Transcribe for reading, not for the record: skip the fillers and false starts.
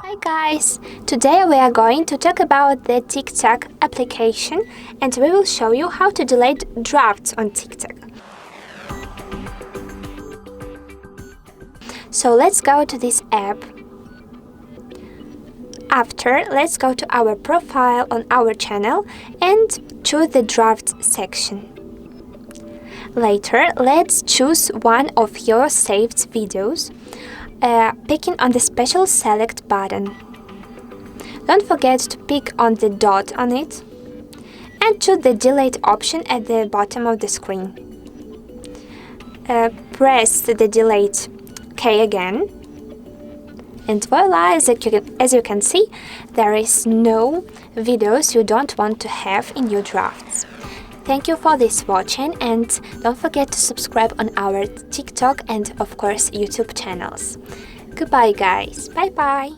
Hi guys! Today we are going to talk about the TikTok application and we will show you how to delete drafts on TikTok. So let's go to this app. After, let's go to our profile on our channel and choose the drafts section. Later, let's choose one of your saved videos, picking on the special select button. Don't forget to pick on the dot on it and choose the delete option at the bottom of the screen. Press the delete key again, and voila, as you can see, there is no videos you don't want to have in your drafts. Thank you for this watching, and don't forget to subscribe on our TikTok and of course YouTube channels. Goodbye guys, bye bye!